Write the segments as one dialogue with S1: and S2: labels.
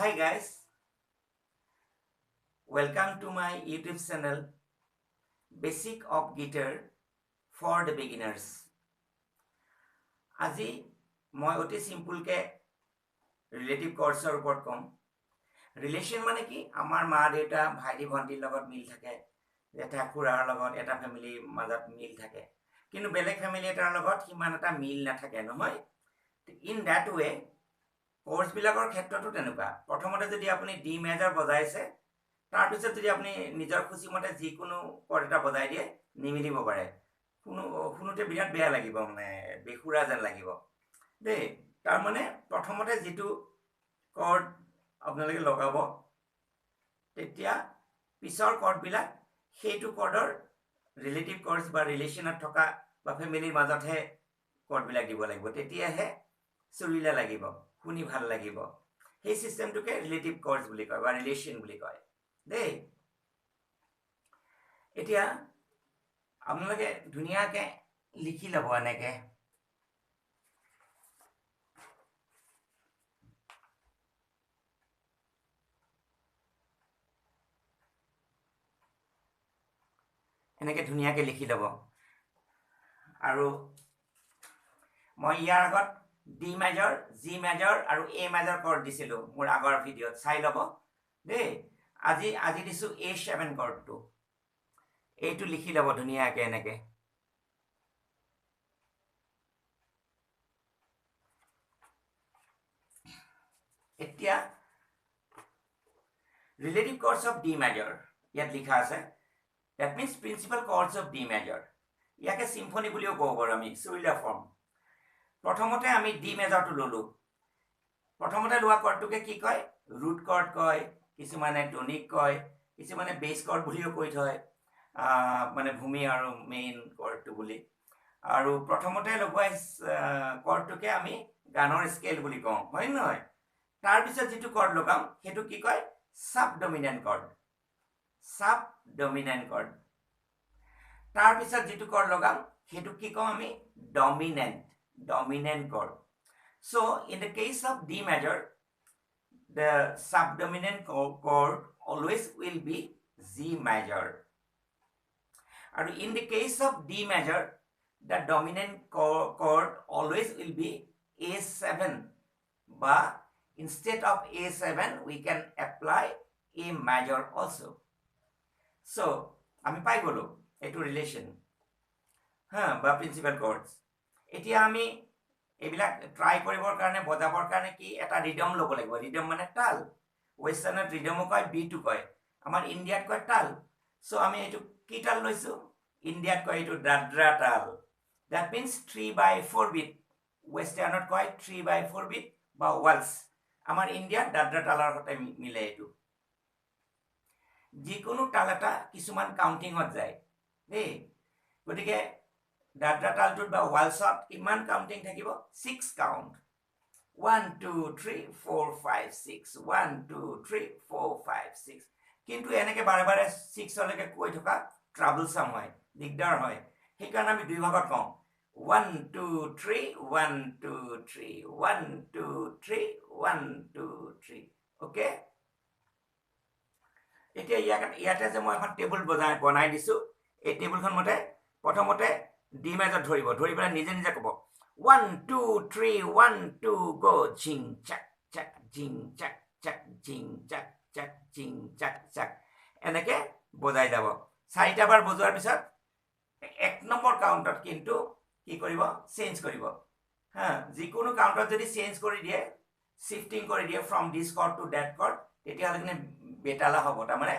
S1: Hi guys, welcome to my YouTube channel Basic of Guitar for the Beginners. আজি মই অতি সিম্পলকে relative কৰ্ডছৰ ওপৰত কম। Relation মানে কি আমাৰ মা দেউতা ভাইটি ভণ্টিৰ লগত মিল থাকে, জেঠা খুৰাৰ লগত এটা ফেমিলিৰ মাজত মিল থাকে, কিন্তু বেলেগ ফেমিলি এটাৰ লগত সিমান এটা মিল নাথাকে নহয়। ইন দ্যাট ৱে কৰ্ডছবিলাকৰ ক্ষেত্ৰতো তেনেকুৱা। প্ৰথমতে যদি আপুনি ডি মেজৰ বজাইছে, তাৰপিছত যদি আপুনি নিজৰ খুচিমতে যিকোনো কৰ্ড এটা বজাই দিয়ে নিমিলিব পাৰে, শুনোতে বিৰাট বেয়া লাগিব, মানে বেসুৰা যেন লাগিব দেই। তাৰমানে প্ৰথমতে যিটো কৰ্ড আপোনালোকে লগাব, তেতিয়া পিছৰ কৰ্ডবিলাক সেইটো কৰ্ডৰ ৰিলেটিভ কৰ্ডছ বা ৰিলেশ্যনত থকা বা ফেমিলিৰ মাজতহে কৰ্ডবিলাক দিব লাগিব, তেতিয়াহে চুৰিলা লাগিব, শুনি ভাল লাগিব। সেই চিষ্টেমটোকে ৰিলেটিভ কৰ্ডছ বুলি কয় বা ৰিলেশ্যন বুলি কয় দেই। এতিয়া আপোনালোকে ধুনীয়াকৈ লিখি ল'ব এনেকৈ। এনেকৈ ধুনীয়াকৈ লিখি ল'ব। আৰু মই ইয়াৰ আগত ডি মেজৰ, জি মেজৰ আৰু এ মেজৰ কৰ্ড দিছিলোঁ মোৰ আগৰ ভিডিঅ'ত, চাই ল'ব দেই। আজি দিছোঁ A7 কৰ্ডটো, এইটো লিখি ল'ব ধুনীয়াকৈ এনেকৈ। এতিয়া ৰিলেটিভ কৰ্ডছ অফ ডি মেজৰ ইয়াত লিখা আছে। That means principal chords of D major. ইয়াকে চিম্ফনি বুলিও ক'ব পাৰোঁ আমি, চুৰিলা ফৰ্ম। প্ৰথমতে আমি ডি মেজৰটো ল'লোঁ। প্ৰথমতে লোৱা কৰ্ডটোকে কি কয়? ৰুট কৰ্ড কয়, কিছুমানে টনিক কয়, কিছুমানে বেছ কৰ্ড বুলিও কৈ থয়, মানে ভূমি আৰু মেইন কৰ্ডটো বুলি। আৰু প্ৰথমতে লগোৱা কৰ্ডটোকে আমি গানৰ স্কেল বুলি কওঁ, হয় নহয়? তাৰপিছত যিটো কৰ্ড লগাম সেইটো কি কয়? চাব dominant cord. Sub dominant cord. তাৰপিছত যিটো কৰ্ড লগাম সেইটো কি কওঁ আমি? Dominant cord. So in the case of D major, the subdominant chord always will be G major. And in the case of D major, the dominant chord always will be A7. But instead of A7, we can apply A major also. So আমি পাই গ'লো এইটো relation বা principal কৰ্ডছ। এতিয়া আমি এইবিলাক try কৰিবৰ কাৰণে, বজাবৰ কাৰণে কি এটা ৰিডম ল'ব লাগিব। ৰিডম মানে তাল। ৱেষ্টাৰ্ণত ৰিডমো কয়, বিটো কয়, আমাৰ ইণ্ডিয়াত কয় তাল। চ' আমি এইটো কি তাল লৈছোঁ? ইণ্ডিয়াত কয় এইটো দাদ্ৰা তাল। That means 3/4 beet. ৱেষ্টাৰ্ণত কয় 3/4 বিট বা ৱালছ। আমাৰ ইণ্ডিয়াত দাদ্ৰা তালৰ সৈতে মিলে এইটো। যিকোনো তাল এটা কিছুমান কাউণ্টিঙত যায় দেই। গতিকে দাদ্ৰা তালটোত বা ৱালছত কিমান কাউণ্টিং থাকিব? 6 কাউণ্ট। 1 2 3 4 5 6, 1 2 3 4 5 6। কিন্তু এনেকৈ বাৰে বাৰে 6লৈকে কৈ থকা ট্ৰাবলছাম হয়, দিগদাৰ হয়। সেইকাৰণে আমি দুই ভাগত কওঁ, 1 2 3 1 2 3 1 2 3 1 2 3। অ'কে, এতিয়া ইয়াতে যে মই এখন টেবুল বনাই দিছোঁ, এই টেবুলখন মতে প্ৰথমতে ডি মেজৰ ধৰি পেলাই নিজে নিজে ক'ব 1 2 3 1 2 go ঝিং চাক চাক ঝিং চাক চাক ঝিং চাক চাক ঝিং চাক চাক, এনেকৈ বজাই যাব। 4টা বাৰ বজোৱাৰ পিছত 1 নম্বৰ কাউণ্টত কিন্তু কি কৰিব? চেঞ্জ কৰিব। যিকোনো কাউণ্টত যদি চেঞ্জ কৰি দিয়ে, শিফটিং কৰি দিয়ে from this chord to that chord, তেতিয়াহ'লে কিন্তু বেতালা হ'ব। তাৰমানে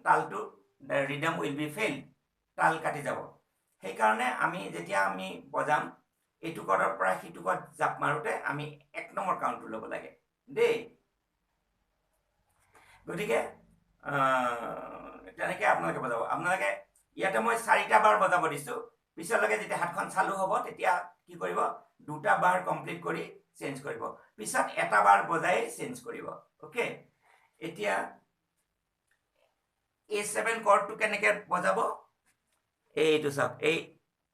S1: তালটো ৰিডম উইল বি ফেইল, তাল কাটি যাব। সেইকাৰণে যেতিয়া আমি বজাম, এইটো কৰ্ডৰ পৰা সিটো কৰ্ড জাপ মাৰোঁতে আমি 1 নম্বৰ কাউণ্টটো ল'ব লাগে দেই। গতিকে তেনেকৈ আপোনালোকে বজাব। আপোনালোকে ইয়াতে মই 4টা বাৰ বজাব দিছোঁ। পিছলৈকে যেতিয়া হাতখন চালু হ'ব তেতিয়া কি কৰিব? 2টা বাৰ কমপ্লিট কৰি চেঞ্জ কৰিব, পিছত এটা বাৰ বজাই চেঞ্জ কৰিব। অ'কে, এতিয়া A7 কৰ্ডটো কেনেকৈ বজাব? এইটো চাওক, এই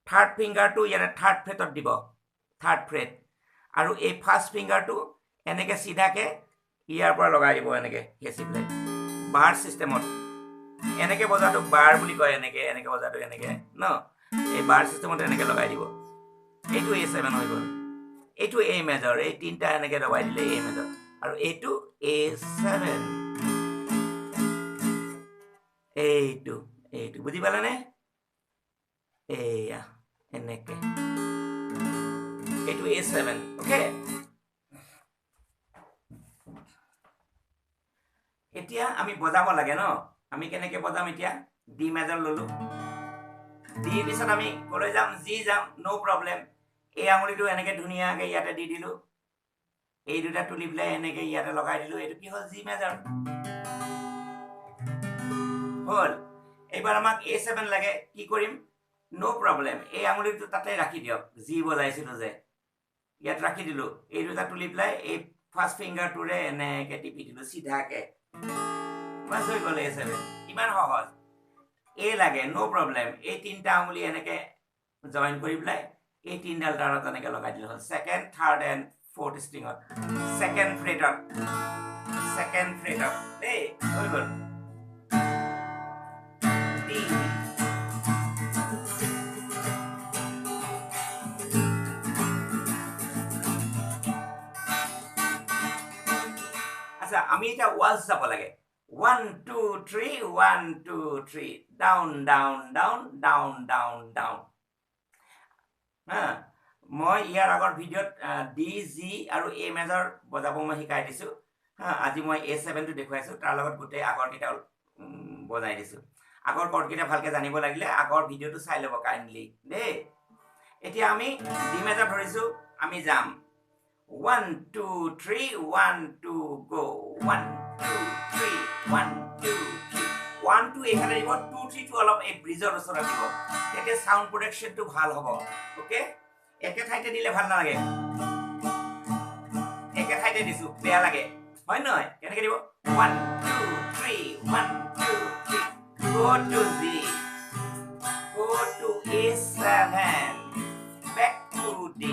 S1: 3rd ফিংগাৰটো ইয়াতে 3rd ফ্ৰেটত দিব, 3rd ফ্ৰেট, আৰু এই 1st ফিংগাৰটো এনেকৈ চিধাকৈ ইয়াৰ পৰা লগাই দিব এনেকৈ হেঁচি পেলাই বাৰ ছিষ্টেমত এনেকৈ বজাটো বাৰ বুলি কয় এনেকৈ এনেকৈ বজাটো এনেকৈ ন এই বাৰ ছিষ্টেমত এনেকৈ লগাই দিব এইটো A7 হৈ গ'ল এইটো A মেজৰ এই তিনিটা এনেকৈ দবাই দিলে A মেজৰ আৰু এইটো A7 এইটো এইটো বুজি পালানে এয়া এনেকৈ এইটো A7 ওকে এতিয়া আমি বজাব লাগে ন আমি কেনেকৈ বজাম এতিয়া ডি মেজৰ ললো ডি পিছত আমি কলৈ যাম জি যাম নো প্ৰব্লেম এই আঙুলিটো এনেকৈ ধুনীয়াকৈ ইয়াতে দি দিলো এই দুটা তুলি পেলাই এনেকৈ ইয়াতে লগাই দিলো এইটো কি হ'ল জি মেজৰ হ'ল এইবাৰ আমাক A7 লাগে কি কৰিম নো প্ৰব্লেম এই আঙুলিটো তাতে ৰাখি দিয়ক জি বজাইছিলো যে ইয়াত ৰাখি দিলো এই দুটা তুলি পেলাই এই ফাৰ্ষ্ট ফিংগাৰটোৰে এনেকৈ টিপি দিলো চিধাকৈ বাস হৈ গ'ল A7 ইমান সহজ এ লাগে নো প্ৰব্লেম এই তিনিটা আঙুলি এনেকৈ জইন কৰি পেলাই এই তিনিডাল তাৰত এনেকৈ লগাই দিলে হ'ল ছেকেণ্ড থাৰ্ড এণ্ড ফ'ৰ্থ ষ্ট্ৰিঙত ছেকেণ্ড ফ্ৰেটত দেই হৈ গ'ল আচ্ছা আমি এতিয়া ৱালছ যাব লাগে 1 2 3 1 2 3 down down down down down down হা মই ইয়াৰ আগৰ ভিডিঅ'ত ডি জি আৰু এ মেজৰ বজাব মই শিকাই দিছোঁ হা আজি মই A7টো দেখুৱাইছোঁ তাৰ লগত গোটেই আগৰকেইটা বজাই দিছোঁ আগৰ কৰ্ডকেইটা ভালকৈ জানিব লাগিলে আগৰ ভিডিঅ'টো চাই ল'ব কাইণ্ডলি দেই এতিয়া আমি ডি মেজৰ ধৰিছোঁ আমি যাম 1 2 3 1 2 go 1 2 3 1 2 3 1 2 এখানে দিব 2 3 টো অলপ এই ব্ৰিজৰ ওচৰত দিব তেতিয়া সাউন্ড প্ৰটেকশনটো ভাল হ'ব ওকে একে ঠাইতে দিলে ভাল নালাগে একে ঠাইতে দিছো বেয়া লাগে হয় নহয় কেনেকৈ দিব 1 2 3 1 2 3 go to Z go to A7 back to D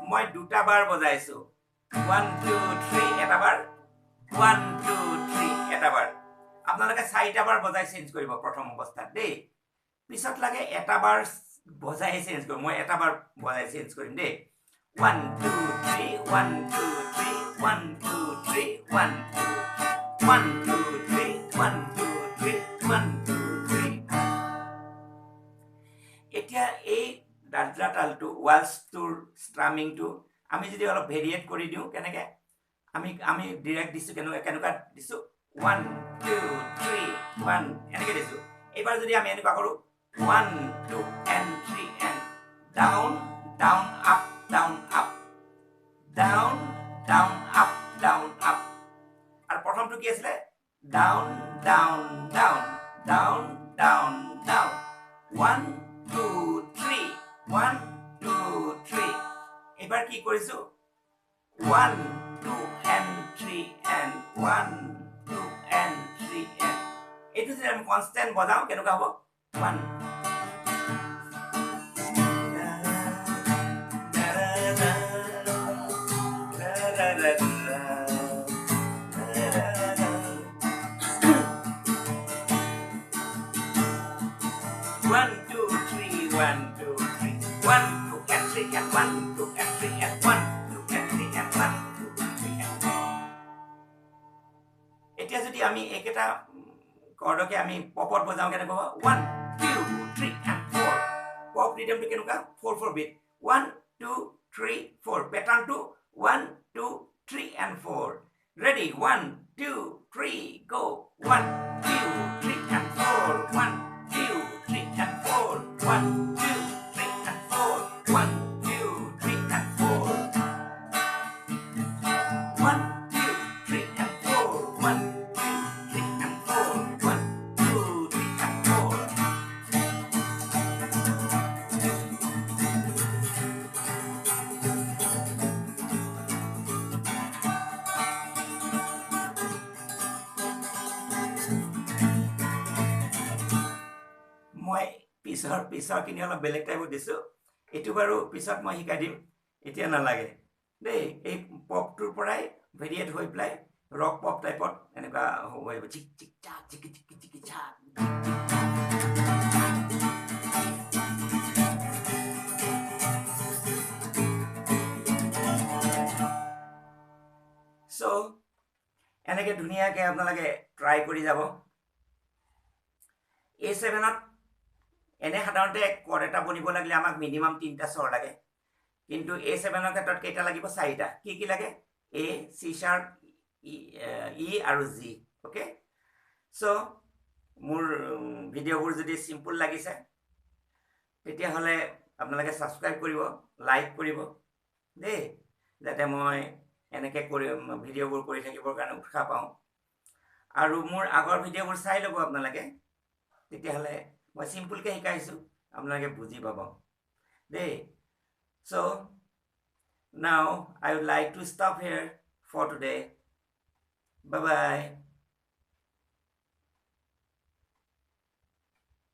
S1: মই দুটা বাৰ বজাইছো 1 2 3 এটা বাৰ 1 2 3 এটা বাৰ আপোনালোকে চাৰিটা বাৰ বজাই চেঞ্জ কৰিব প্ৰথম অৱস্থাত দেই পিছত লাগে এটা বাৰ বজাই চেঞ্জ কৰিম মই এটা বাৰ বজাই চেঞ্জ কৰিম দেই 1 2 3 1 2 3 1 2 3 1 2 1 2 3 1 2 3 1 2 3 এতিয়া এই দাদৰা তালটো ৱালছটোৰ ষ্ট্ৰামিংটো আমি যদি অলপ ভেৰিয়েট কৰি দিওঁ কেনেকৈ আমি ডিৰেক্ট দিছোঁ কেনেকুৱা দিছোঁ 1 2 3 1 এনেকৈ দিছোঁ এইবাৰ যদি আমি এনেকুৱা কৰোঁ 1 2 and 3 and down down up down up down down up down up আৰু প্ৰথমটো কি আছিলে down down down down down down 1 2 3 1 2 3 এবাৰ কি কৰিছো 1 2 and 3 and 1 2 and 3 and এইটো যদি আমি কনস্ট্যান্ট বজাও কেনেকুৱা হ'ব 1 1 2 3 1 2 3 1 2 and 3 and 1 2 and 3 and 1 2 and 3 and 1 2 and 3 and এতিয়া যদি আমি একেটা কৰ্ডকে আমি পপত বজাও কেনেকৈ হ'ব 1 2 3 and 4 পপ ৰিদমটো কেনেকুৱা 4 4 beet 1 2 3 4 পেটাৰ্নটো 1 2 3 and 4 ready 1 2 3 go 1 2 3 and 4 1 2 3 and 4 1 2 3 and 4 1 2 3 and 4 1 2 3 and 4 1 2 3 and 4 1 2 3 and 4 মই পিছৰ কিনি অলপ বেলেগ টাইপত দিছোঁ এইটো বাৰু পিছত মই শিকাই দিম এতিয়া নালাগে দেই এই পপটোৰ পৰাই ভেৰিয়েট হৈ পেলাই ৰক পপ টাইপত এনেকুৱা হ'ব আহিব চিক চিক চাক চিকি চিকি চিকি চাক চ' এনেকৈ ধুনীয়াকৈ আপোনালোকে ট্ৰাই কৰি যাব A7ত এনে সাধাৰণতে কৰ্ড এটা বনিব লাগিলে আমাক মিনিমাম 3টা স্বৰ লাগে কিন্তু A7ৰ ক্ষেত্ৰত কেইটা লাগিব 4টা কি লাগে A C sharp E আৰু G অ'কে চ' মোৰ ভিডিঅ'বোৰ যদি চিম্পুল লাগিছে তেতিয়াহ'লে আপোনালোকে ছাবস্ক্ৰাইব কৰিব লাইক কৰিব দেই যাতে মই এনেকৈ ভিডিঅ'বোৰ কৰি থাকিবৰ কাৰণে উৎসাহ পাওঁ আৰু মোৰ আগৰ ভিডিঅ'বোৰ চাই ল'ব আপোনালোকে তেতিয়াহ'লে মই চিম্পুলকৈ শিকাইছোঁ আপোনালোকে বুজি পাব দেই চ' now I would like to stop here for today. Bye bye.